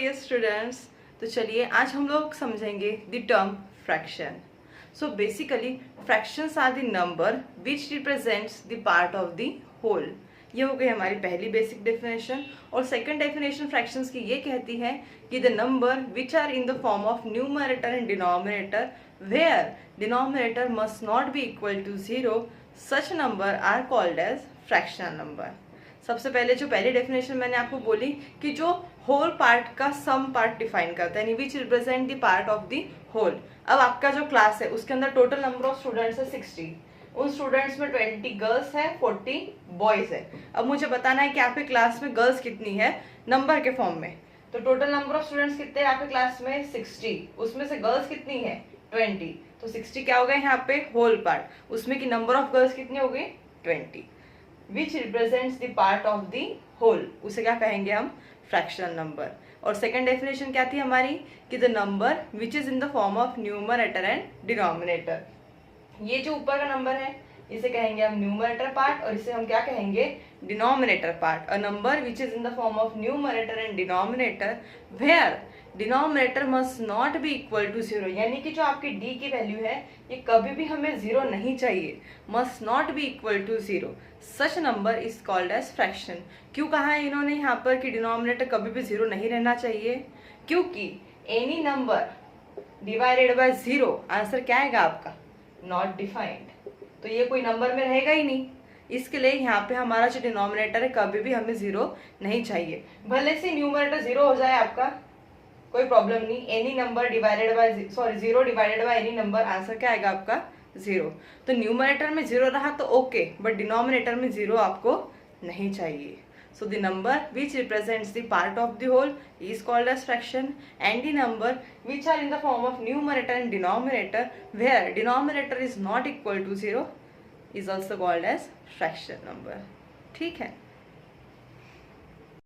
Dear students, तो चलिए आज हम लोग समझेंगे the term fraction. So basically fractions are the number which represents the part of the whole. ये हो गई हमारी पहली बेसिक डेफिनेशन। और सेकंड डेफिनेशन फ्रैक्शंस की ये कहती है कि the number which are in the form of numerator and denominator where denominator must not be equal to 0 such number are called as fractional number. सबसे पहले जो पहली डेफिनेशन मैंने आपको बोली कि जो होल पार्ट का सम पार्ट डिफाइन करता है, which represent the part of the whole. अब आपका जो क्लास है उसके अंदर टोटल नंबर ऑफ स्टूडेंट्स है 60। उन स्टूडेंट्स में 20 गर्ल्स है, 40 बॉयज है। अब मुझे बताना है कि आपके क्लास में गर्ल्स कितनी है नंबर के फॉर्म में। तो टोटल नंबर ऑफ स्टूडेंट्स कितने हैं आपके क्लास में 60, उसमें से गर्ल्स कितनी है 20। तो 60 क्या हो गए यहाँ पे होल पार्ट, उसमें की नंबर ऑफ गर्ल्स कितनी हो गई 20, which represents the part of the whole. उसे क्या कहेंगे हम फ्रैक्शनल नंबर। और सेकंड डेफिनेशन क्या थी हमारी कि the number which is in the form of numerator and denominator. ये जो ऊपर का नंबर है इसे कहेंगे हम न्यूमरेटर पार्ट और इसे हम क्या कहेंगे denominator part. A number which is in the form of numerator and denominator where denominator must not be equal to 0, यानी कि जो आपकी डी की वैल्यू है ये कभी भी हमें 0 नहीं चाहिए, must not be equal to 0 such number is called as fraction. क्यों कहा है इन्होंने यहाँ पर कि डिनोमिनेटर कभी भी 0 नहीं रहना चाहिए, क्योंकि any number divided by 0 answer क्या आएगा आपका नॉट डिफाइंड, तो ये कोई नंबर में रहेगा ही नहीं। इसके लिए यहाँ पे हमारा जो डिनोमिनेटर है कभी भी हमें 0 नहीं चाहिए। भले से न्यूमरेटर 0 हो जाए आपका कोई प्रॉब्लम नहीं, any number divided by 0 divided by any number answer क्या आएगा आपका 0। तो न्यूमरेटर में 0 रहा तो ओके, बट डिनोमिनेटर में 0 आपको नहीं चाहिए। So the number which represents the part of the whole is called as fraction, and the number which are in the form of numerator and denominator where denominator is not equal to 0 is also called as fraction number। ठीक है।